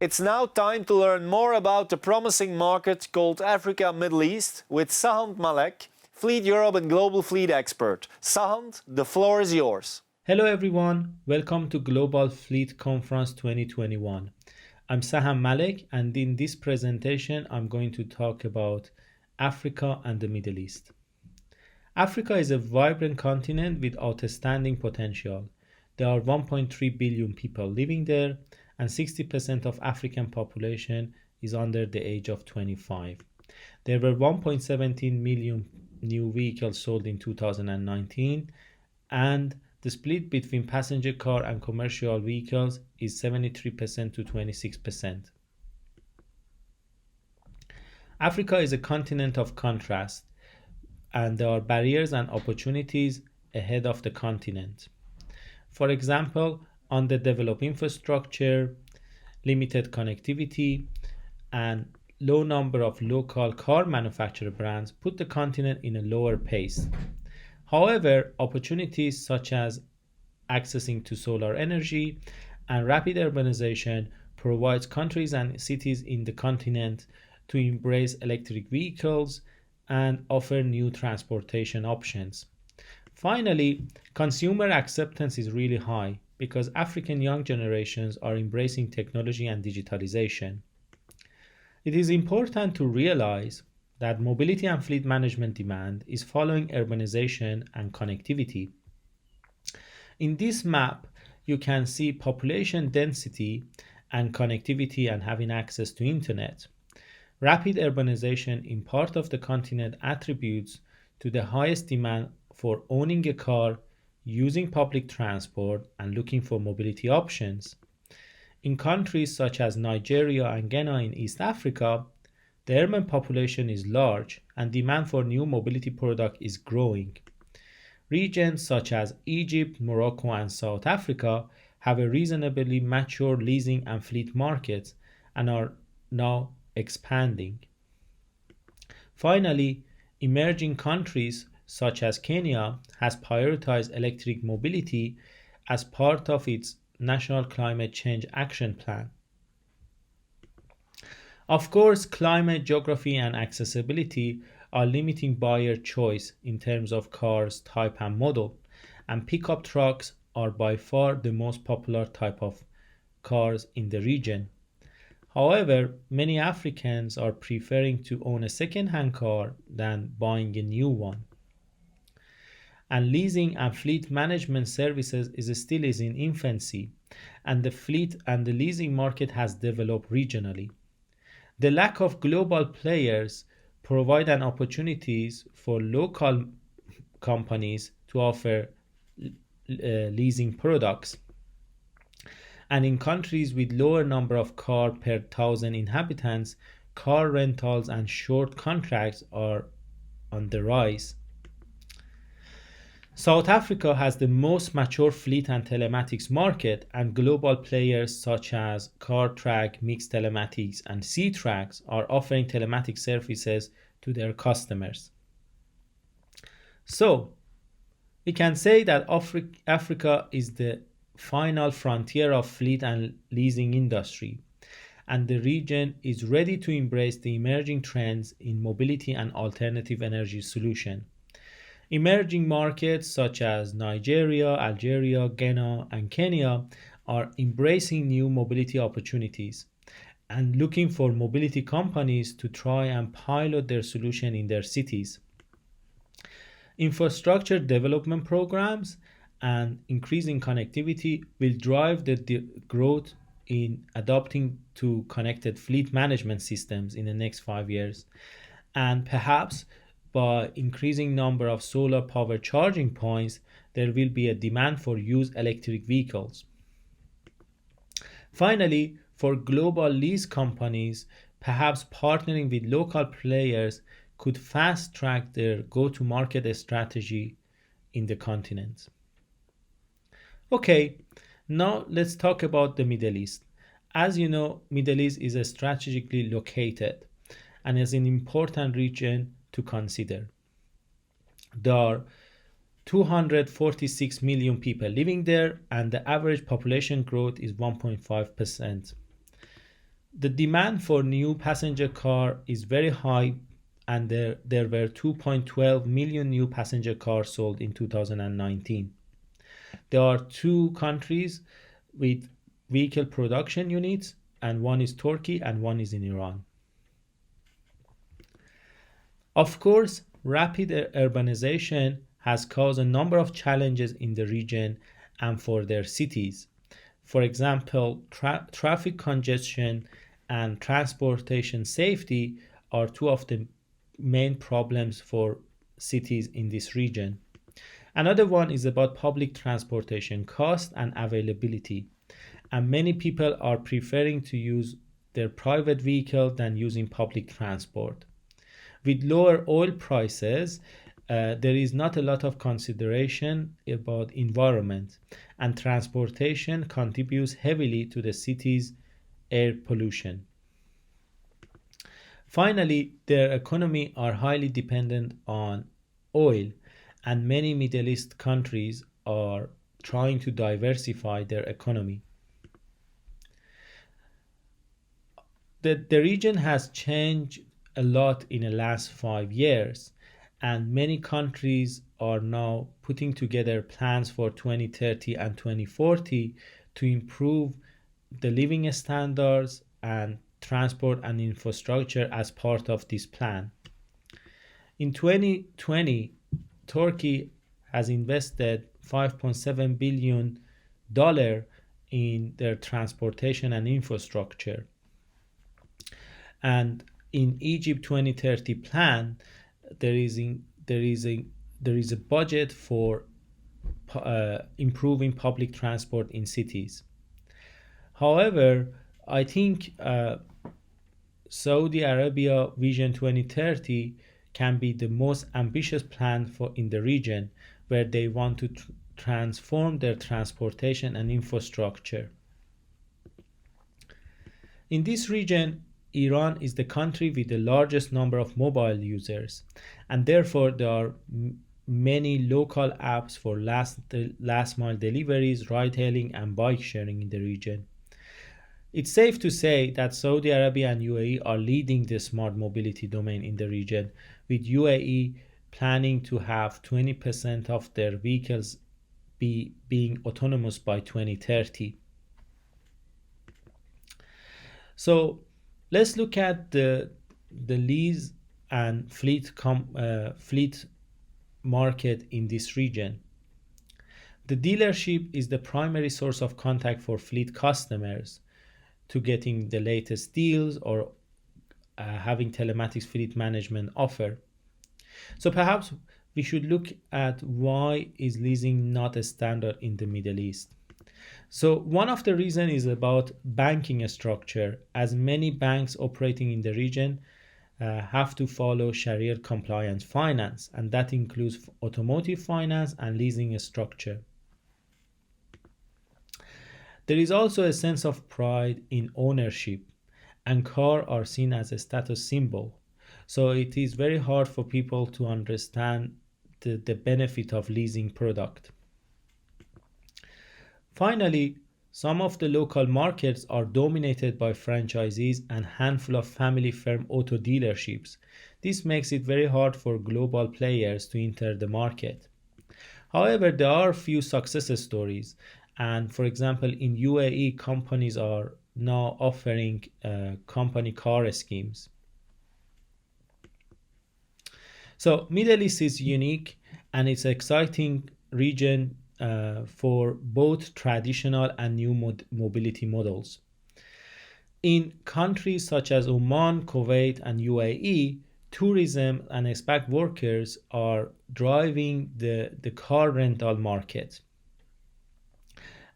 It's now time to learn more about the promising market called Africa Middle East with Sahand MALEK, Fleet Europe and Global Fleet Expert. Sahand, the floor is yours. Hello everyone, welcome to Global Fleet Conference 2021. I'm Sahand MALEK, and in this presentation I'm going to talk about Africa and the Middle East. Africa is a vibrant continent with outstanding potential. There are 1.3 billion people living there, and 60% of African population is under the age of 25. There were 1.17 million new vehicles sold in 2019, and the split between passenger car and commercial vehicles is 73% to 26%. Africa is a continent of contrast, and there are barriers and opportunities ahead of the continent. For example, underdeveloped infrastructure, limited connectivity, and low number of local car manufacturer brands put the continent in a lower pace. However, opportunities such as accessing to solar energy and rapid urbanization provides countries and cities in the continent to embrace electric vehicles and offer new transportation options. Finally, consumer acceptance is really high because African young generations are embracing technology and digitalization. It is important to realize that mobility and fleet management demand is following urbanization and connectivity. In this map, you can see population density and connectivity and having access to internet. Rapid urbanization in part of the continent attributes to the highest demand for owning a car, using public transport, and looking for mobility options. In countries such as Nigeria and Ghana in East Africa, the urban population is large and demand for new mobility products is growing. Regions such as Egypt, Morocco, and South Africa have a reasonably mature leasing and fleet markets and are now expanding. Finally, emerging countries such as Kenya has prioritized electric mobility as part of its National Climate Change Action Plan. Of course, climate, geography, and accessibility are limiting buyer choice in terms of cars, type, and model, and pickup trucks are by far the most popular type of cars in the region. However, many Africans are preferring to own a second-hand car than buying a new one. And leasing and fleet management services is still in infancy, and the fleet and the leasing market has developed regionally. The lack of global players provide an opportunities for local companies to offer leasing products. And in countries with lower number of car per thousand inhabitants, car rentals and short contracts are on the rise. South Africa has the most mature fleet and telematics market, and global players such as CarTrack, Mixed Telematics, and C-Tracks are offering telematics services to their customers. So, we can say that Africa is the final frontier of fleet and leasing industry, and the region is ready to embrace the emerging trends in mobility and alternative energy solution. Emerging markets such as Nigeria, Algeria, Ghana, and Kenya are embracing new mobility opportunities and looking for mobility companies to try and pilot their solution in their cities. Infrastructure development programs and increasing connectivity will drive the growth in adopting to connected fleet management systems in the next 5 years, and perhaps by increasing number of solar power charging points, there will be a demand for used electric vehicles. Finally, for global lease companies, perhaps partnering with local players could fast track their go-to-market strategy in the continent. Okay, now let's talk about the Middle East. As you know, Middle East is strategically located and is an important region to consider. There are 246 million people living there, and the average population growth is 1.5%. The demand for new passenger car is very high, and there were 2.12 million new passenger cars sold in 2019. There are two countries with vehicle production units, and one is Turkey and one is in Iran. Of course, rapid urbanization has caused a number of challenges in the region and for their cities. For example, traffic congestion and transportation safety are two of the main problems for cities in this region. Another one is about public transportation cost and availability, and many people are preferring to use their private vehicle than using public transport. With lower oil prices, there is not a lot of consideration about environment, and transportation contributes heavily to the city's air pollution. Finally, their economy are highly dependent on oil, and many Middle East countries are trying to diversify their economy. The region has changed a lot in the last 5 years, and many countries are now putting together plans for 2030 and 2040 to improve the living standards and transport and infrastructure as part of this plan. In 2020, Turkey has invested $5.7 billion in their transportation and infrastructure. And in Egypt 2030 plan, there is a budget for improving public transport in cities. However, I think Saudi Arabia Vision 2030 can be the most ambitious plan for in the region, where they want to transform their transportation and infrastructure. In this region, Iran is the country with the largest number of mobile users, and therefore there are many local apps for last mile deliveries, ride hailing, and bike sharing in the region. It's safe to say that Saudi Arabia and UAE are leading the smart mobility domain in the region, with UAE planning to have 20% of their vehicles being autonomous by 2030. So let's look at the lease and fleet market in this region. The dealership is the primary source of contact for fleet customers to getting the latest deals or having telematics fleet management offer. So perhaps we should look at why is leasing not a standard in the Middle East. So one of the reasons is about banking structure, as many banks operating in the region have to follow Sharia compliant finance, and that includes automotive finance and leasing structure. There is also a sense of pride in ownership, and cars are seen as a status symbol. So it is very hard for people to understand the benefit of leasing product. Finally, some of the local markets are dominated by franchisees and handful of family firm auto dealerships. This makes it very hard for global players to enter the market. However, there are few success stories, and for example, in UAE, companies are now offering company car schemes. So Middle East is unique, and it's an exciting region for both traditional and new mobility models. In countries such as Oman, Kuwait, and UAE, tourism and expat workers are driving the car rental market.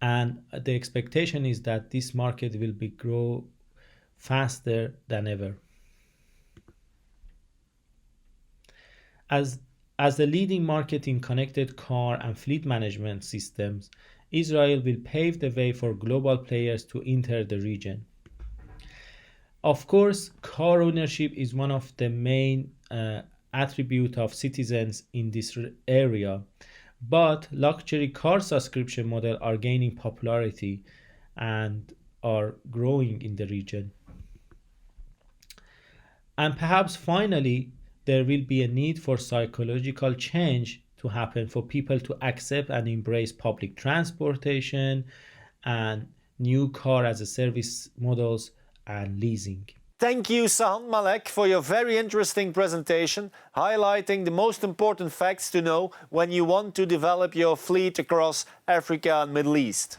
And the expectation is that this market will grow faster than ever. As the leading market in connected car and fleet management systems, Israel will pave the way for global players to enter the region. Of course, car ownership is one of the main attributes of citizens in this area, but luxury car subscription models are gaining popularity and are growing in the region. And perhaps finally, there will be a need for psychological change to happen for people to accept and embrace public transportation and new car as a service models and leasing. Thank you, Sahand Malek, for your very interesting presentation, highlighting the most important facts to know when you want to develop your fleet across Africa and Middle East.